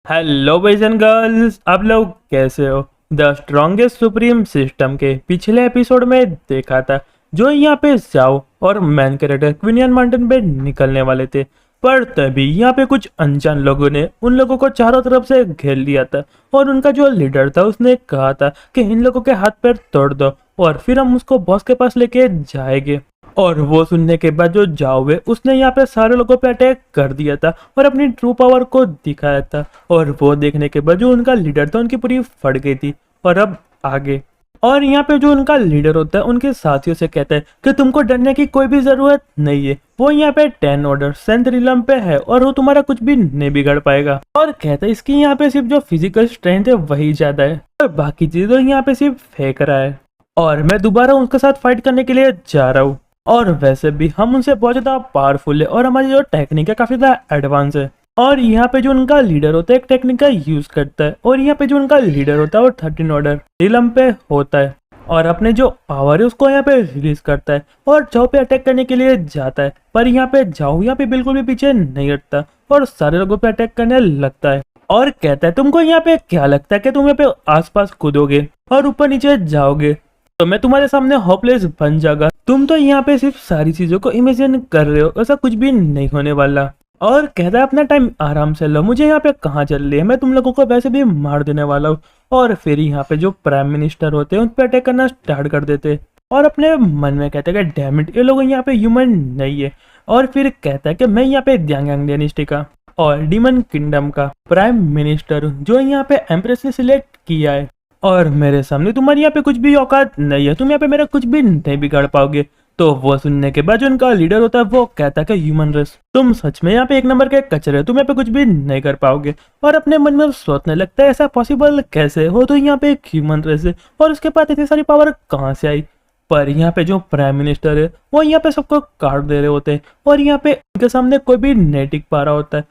Hello boys and girls, आप लोग कैसे हो। द स्ट्रॉन्गेस्ट सुप्रीम सिस्टम के पिछले एपिसोड में देखा था जो यहाँ पे जाओ और मैन कैरेक्टर क्विनियन माउंटेन पे निकलने वाले थे, पर तभी यहाँ पे कुछ अनजान लोगों ने उन लोगों को चारों तरफ से घेर लिया था और उनका जो लीडर था उसने कहा था कि इन लोगों के हाथ पैर तोड़ दो और फिर हम उसको बॉस के पास लेके जाएंगे। और वो सुनने के बाद जो जाओवे उसने यहाँ पे सारे लोगों पे अटैक कर दिया था और अपनी ट्रू पावर को दिखाया था। और वो देखने के बाद जो उनका लीडर था उनकी पूरी फट गई थी। और अब आगे और यहाँ पे जो उनका लीडर होता है उनके साथियों से कहता है कि तुमको डरने की कोई भी जरूरत नहीं है, वो यहाँ पे 10 ऑर्डर सेंट रिलम पे है और वो तुम्हारा कुछ भी नहीं बिगाड़ पाएगा। और कहता है इसकी यहाँ पे सिर्फ जो फिजिकल स्ट्रेंथ है वही ज्यादा है और बाकी चीजें यहाँ पे सिर्फ फेंक रहा है और मैं दोबारा उनके साथ फाइट करने के लिए जा रहा हूँ। और वैसे भी हम उनसे बहुत ज्यादा पावरफुल है और हमारी जो टेक्निक है काफी ज्यादा एडवांस है। और यहाँ पे जो उनका लीडर होता है एक टेक्निक का यूज करता है और यहाँ पे जो उनका लीडर होता है वो 13 ऑर्डर रिलम पे होता है और अपने जो पावर है उसको यहाँ पे रिलीज करता है और जाओ पे अटैक करने के लिए जाता है। पर यहाँ पे जाओ यहाँ पे बिल्कुल भी पीछे नहीं हटता और सारे लोगों पे अटैक करने लगता है और कहता है तुमको यहाँ पे क्या लगता है कि तुम यहाँ पे आसपास कूदोगे और ऊपर नीचे जाओगे तो मैं तुम्हारे सामने होपलेस बन जाऊंगा। तुम तो यहाँ पे सिर्फ सारी चीजों को इमेजिन कर रहे हो, ऐसा कुछ भी नहीं होने वाला। और कहता है अपना टाइम आराम से लो, मुझे यहाँ पे कहाँ चल रही है, मैं तुम लोगों को वैसे भी मार देने वाला हूँ। और फिर यहाँ पे जो प्राइम मिनिस्टर होते हैं उन पे अटैक करना स्टार्ट कर देते और अपने मन में कहते हैं कि डैम इट, ये लोग यहाँ पे ह्यूमन नहीं है। और फिर कहता है कि मैं यहाँ पे द्यांग डायनेस्टी का और डीमन किंगडम का प्राइम मिनिस्टर हूँ जो यहाँ पे एम्प्रेस ने सिलेक्ट किया है और मेरे सामने तुम्हारी यहाँ पे कुछ भी औकात नहीं है, तुम यहाँ पे मेरा कुछ भी नहीं बिगाड़ पाओगे। तो वो सुनने के बाद जो उनका लीडर होता है वो कहता है कि ह्यूमन रेस तुम सच में यहाँ पे एक नंबर के कचरे हो, तुम यहाँ पे कुछ भी नहीं कर पाओगे। और अपने मन में सोचने लगता है ऐसा पॉसिबल कैसे हो, तो यहाँ पे एक ह्यूमन रेस है और उसके पास इतनी सारी पावर कहाँ से आई। पर यहाँ पे जो प्राइम मिनिस्टर है वो यहाँ पे सबको काट दे रहे होते हैं और यहाँ पे उनके सामने कोई भी नहीं टिक पा रहा होता है।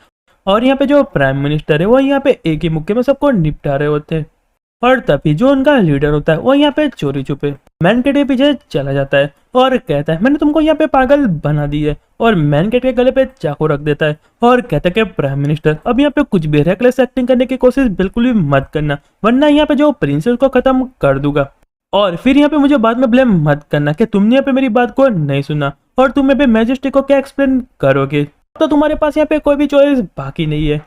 और यहाँ पे जो प्राइम मिनिस्टर है वो यहाँ पे एक ही मुक्के में सबको निपटा रहे होते हैं। और तभी जो उनका लीडर होता है वो यहाँ पे चोरी छुपे मैनकेट के पीछे चला जाता है और कहता है मैंने तुमको यहाँ पे पागल बना दी है और मैनकेट के गले पे चाकू रख देता है और कहता है कि प्राइम मिनिस्टर अब यहाँ पे कुछ भी रेकलेस एक्टिंग करने की कोशिश बिल्कुल भी मत करना, वरना यहाँ पे जो प्रिंस है उसको खत्म कर दूंगा। और फिर यहाँ पे मुझे बाद में ब्लेम मत करना कि तुमने यहाँ पे मेरी बात को नहीं सुना और तुम यहाँ पे मैजेस्टी को क्या एक्सप्लेन करोगे, तो तुम्हारे पास यहाँ पे कोई भी चॉइस बाकी नहीं है।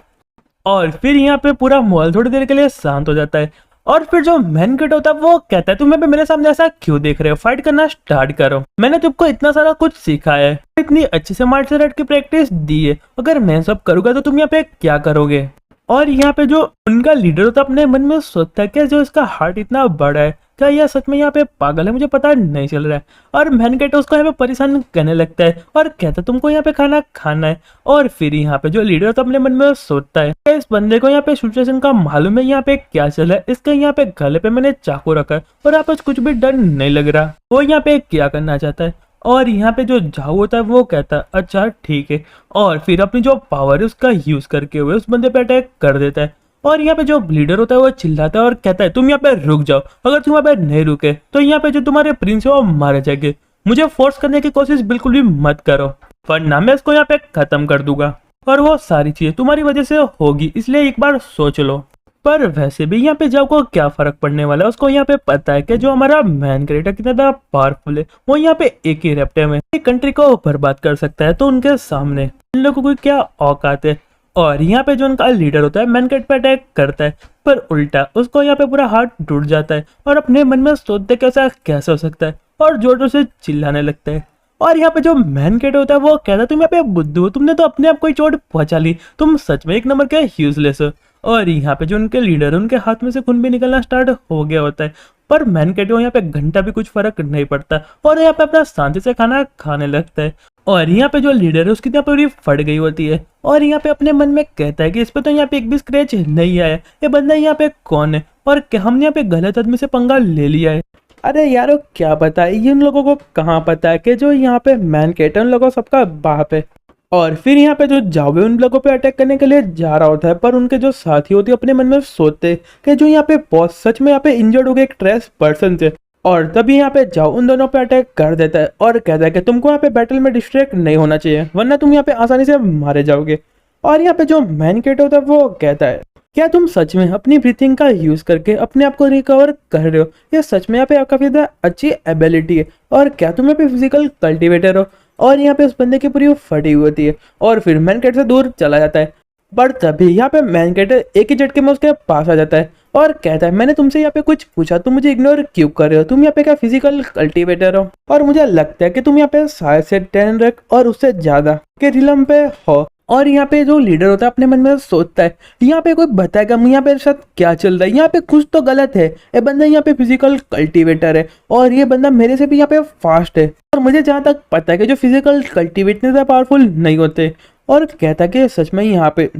और फिर यहाँ पे पूरा माहौल थोड़ी देर के लिए शांत हो जाता है और फिर जो मैन कट होता है वो कहता है तुम पे मेरे सामने ऐसा क्यों देख रहे हो, फाइट करना स्टार्ट करो, मैंने तुमको इतना सारा कुछ सिखाया है, इतनी अच्छी से मार्शल आर्ट की प्रैक्टिस दी है, अगर मैं सब करूंगा तो तुम यहाँ पे क्या करोगे। और यहाँ पे जो उनका लीडर होता है अपने मन में सोचता है कि जो इसका हार्ट इतना बड़ा है क्या यह सच में यहाँ पे पागल है, मुझे पता नहीं चल रहा है। और मैनकेट उसको यहाँ पे परेशान करने लगता है और कहता है तुमको यहाँ पे खाना खाना है। और फिर यहाँ पे जो लीडर तो अपने मन में सोचता है इस बंदे को यहाँ पे सिचुएशन का मालूम है यहाँ पे क्या चल रहा है, इसके यहाँ पे गले पे मैंने चाकू रखा है और यहाँ पे कुछ भी डर नहीं लग रहा, वो यहाँ पे क्या करना चाहता है। और यहाँ पे जो जाओ होता है वो कहता है अच्छा ठीक है और फिर अपनी जो पावर है उसका यूज करके हुए उस बंदे पे अटैक कर देता है। और यहाँ पे जो लीडर होता है वो चिल्लाता है और कहता है तुम यहाँ पे रुक जाओ, अगर तुम यहाँ पे नहीं रुके तो यहाँ पे जो तुम्हारे प्रिंस है वो मारे जाएंगे, मुझे फोर्स करने की कोशिश बिल्कुल भी मत करो वरना मैं इसको यहाँ पे खत्म कर दूंगा और वो सारी चीजें तुम्हारी वजह से होगी, इसलिए एक बार सोच लो। पर वैसे भी यहाँ पे जाओ को क्या फर्क पड़ने वाला है, उसको यहाँ पे पता है कि जो हमारा मैन कैरेक्टर कितना ज्यादा पावरफुल है, वो यहाँ पे एक ही रैप्टे में कंट्री को बर्बाद कर सकता है, तो उनके सामने इन लोगों को क्या औकात है। और यहाँ पे जो उनका लीडर होता है मैनकेट पे अटैक करता है पर उल्टा उसको यहाँ पे पूरा हार्ट टूट जाता है और अपने मन में सोचते कैसा कैसे हो सकता है और जोर जोर से चिल्लाने लगता है। और यहाँ पे जो मैनकेट होता है वो कहता है तुम यहाँ पे बुद्धू हो, तुमने तो अपने आप को ही चोट पहुंचा ली, तुम सच में एक नंबर के यूजलेस हो। और यहाँ पे जो उनके लीडर है उनके हाथ में से खून भी निकलना स्टार्ट हो गया होता है, पर मैनकेट को यहाँ पे घंटा भी कुछ फर्क नहीं पड़ता और यहाँ पे अपना शांति से खाना खाने लगता है। और यहाँ पे जो लीडर है उसकी यहाँ पूरी फट गई होती है और यहाँ पे अपने मन में कहता है कि इस पे तो यहाँ पे एक भी स्क्रैच नहीं आया, ये बंदा यहाँ पे कौन है और क्या हमने यहाँ पे गलत आदमी से पंगा ले लिया है। अरे यारो क्या पता है, इन लोगों को कहाँ पता है कि जो यहाँ पे मैनकेट है उन लोगों सबका बाप है। और फिर यहाँ पे जो जावे उन लोगों पे अटैक करने के लिए जा रहा होता है, पर उनके जो साथी होते हैं अपने मन में सोचते कि जो यहाँ पे बॉस सच में यहाँ पे इंजर्ड हो गए एक ट्रेस पर्सन से। और तभी यहाँ पे जाओ उन दोनों पे अटैक कर देता है और कहता है कि तुमको यहाँ पे बैटल में डिस्ट्रैक्ट नहीं होना चाहिए वरना तुम यहाँ पे आसानी से मारे जाओगे। और यहाँ पे जो मैनकेट होता है वो कहता है क्या तुम सच में अपनी ब्रीथिंग का यूज करके अपने आप को रिकवर कर रहे हो? ये सच में यहाँ पे काफी ज्यादा अच्छी एबिलिटी है। और क्या तुम यहाँ पे फिजिकल कल्टिवेटर हो? और यहाँ पे उस बंदे की पूरी फटी हुई होती है और फिर मैन कैट से दूर चला जाता है। पर तभी यहाँ पे मैन कैट एक ही झटके में उसके पास आ जाता है और कहता है, मैंने तुमसे यहाँ पे कुछ पूछा, तुम मुझे इग्नोर क्यों कर रहे हो? तुम यहाँ पे क्या फिजिकल कल्टिवेटर हो? और मुझे लगता है कि तुम यहाँ पे शायद से 10 रैंक और उससे ज्यादा के रिलम पे हो। और यहाँ पे जो लीडर होता है अपने मन में सोचता है, यहाँ पे कोई बताएगा मुझे यहाँ पे साथ क्या चल रहा है, यहाँ पे कुछ तो गलत है। ये बंदा यहाँ पे फिजिकल कल्टिवेटर है और ये बंदा मेरे से भी यहाँ पे फास्ट है। और मुझे जहाँ तक पता है कि जो फिजिकल कल्टिवेटर इतना पावरफुल नहीं होते। और कहता है कि सच में यहाँ पे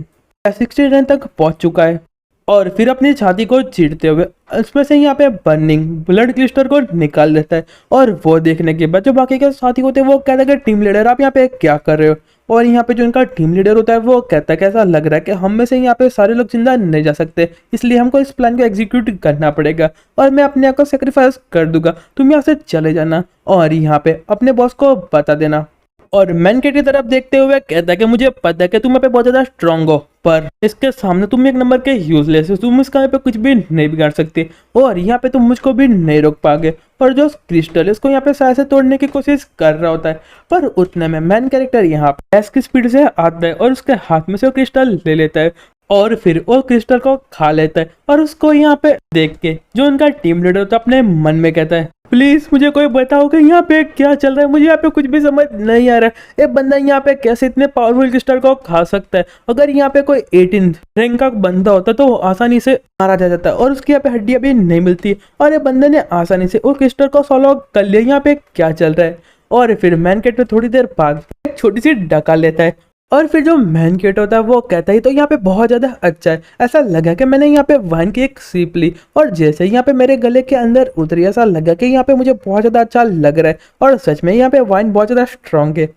60 रन तक पहुंच चुका है। और फिर अपनी छाती को चीरते हुए उसमें से यहाँ पे बर्निंग ब्लड क्लिस्टर को निकाल देता है। और वो देखने के बाद जो बाकी के साथी होते हैं वो कहता है कि टीम लीडर आप यहाँ पे क्या कर रहे हो? और यहाँ पे जो इनका टीम लीडर होता है वो कहता है कि ऐसा लग रहा है कि हम में से यहाँ पे सारे लोग जिंदा नहीं जा सकते, इसलिए हमको इस प्लान को एग्जीक्यूट करना पड़ेगा और मैं अपने आप को सेक्रीफाइस कर दूंगा, तुम यहाँ से चले जाना और यहाँ पे अपने बॉस को बता देना। और मैन कैट की तरफ देखते हुए कहता है कि मुझे पता है कि तुम यहाँ पे बहुत ज्यादा स्ट्रांग हो, पर इसके सामने तुम एक नंबर के यूजलेस हो, तुम इसका यहाँ पे कुछ भी नहीं बिगाड़ सकते और यहाँ पे तुम मुझको भी नहीं रोक पाओगे। और जो क्रिस्टल है इसको यहाँ पे शायद से तोड़ने की कोशिश कर रहा होता है, पर उतने में मैन कैरेक्टर यहाँ पे गैस की स्पीड से आता है और उसके हाथ में से वो क्रिस्टल ले लेता है और फिर वो क्रिस्टल को खा लेता है। और उसको यहाँ पे देख के जो उनका टीम लीडर होता है अपने मन में कहता है, प्लीज मुझे कोई बताओ कि यहाँ पे क्या चल रहा है, मुझे यहाँ पे कुछ भी समझ नहीं आ रहा है। एक बंदा यहाँ पे कैसे इतने पावरफुल क्रिस्टल को खा सकता है? अगर यहाँ पे कोई 18 रैंक का बंदा होता तो आसानी से मारा जा जाता है और उसकी यहाँ पे हड्डियां भी नहीं मिलती और ये बंदे ने आसानी से वो क्रिस्टल को सॉल्व कर लिया। यहाँ पे क्या चल रहा है? और फिर मैन कैट में थोड़ी देर बाद एक छोटी सी डका लेता है और फिर जो मैन कैट होता है वो कहता है तो यहाँ पे बहुत ज्यादा अच्छा है, ऐसा लगा कि मैंने यहाँ पे वाइन की एक सीप ली और जैसे यहाँ पे मेरे गले के अंदर उतरी ऐसा लगा कि यहाँ पे मुझे बहुत ज्यादा अच्छा लग रहा है और सच में यहाँ पे वाइन बहुत ज्यादा स्ट्रांग है।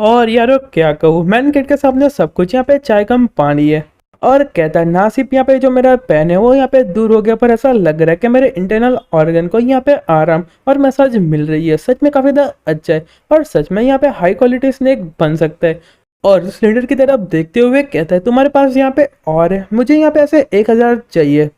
और यारो क्या कहूँ, मैन कैट के सामने सब कुछ, यहाँ पे चाय कम पानी है। और कहता है ना सिर्फ यहाँ पे जो मेरा पेन है वो यहाँ पे दूर हो गया, पर ऐसा लग रहा है कि मेरे इंटरनल ऑर्गन को यहाँ पे आराम और मसाज मिल रही है, सच में काफी ज्यादा अच्छा है और सच में यहाँ पे हाई क्वालिटी स्नैक बन सकता है। और उस लीडर की तरफ देखते हुए कहता है तुम्हारे पास यहाँ पे और है, मुझे यहाँ पे ऐसे 1000 चाहिए।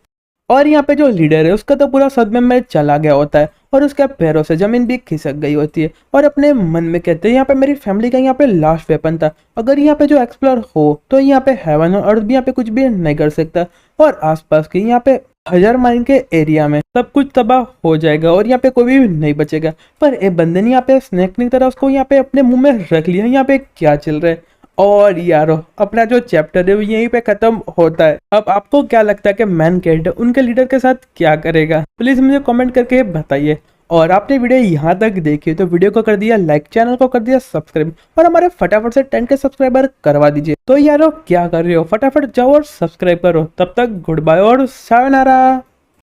और यहाँ पे जो लीडर है उसका तो पूरा सदमे में चला गया होता है और उसके पैरों से जमीन भी खिसक गई होती है और अपने मन में कहते हैं यहाँ पे मेरी फैमिली का यहाँ पे लास्ट वेपन था, अगर यहाँ पे जो एक्सप्लोर हो तो यहाँ पे हेवन और अर्थ भी यहाँ पे कुछ भी नहीं कर सकता और आसपास के यहाँ पे 1000 माइल के एरिया में सब कुछ तबाह हो जाएगा और यहाँ पे कोई भी नहीं बचेगा। पर एक बंदे ने यहाँ पे स्नैक की तरह उसको यहाँ पे अपने मुंह में रख लिया। यहाँ पे क्या चल रहा है? और यारो अपना जो चैप्टर है वो यहीं पे खत्म होता है। अब आपको क्या लगता है कि मैन कैट उनके लीडर के साथ क्या करेगा? प्लीज मुझे कमेंट करके बताइए। और आपने वीडियो यहाँ तक देखी तो वीडियो को कर दिया लाइक, चैनल को कर दिया सब्सक्राइब और हमारे फटाफट से 10 के सब्सक्राइबर करवा दीजिए। तो यारो क्या कर रहे हो, फटाफट जाओ और सब्सक्राइब करो। तब तक गुड बाय और सायोनारा।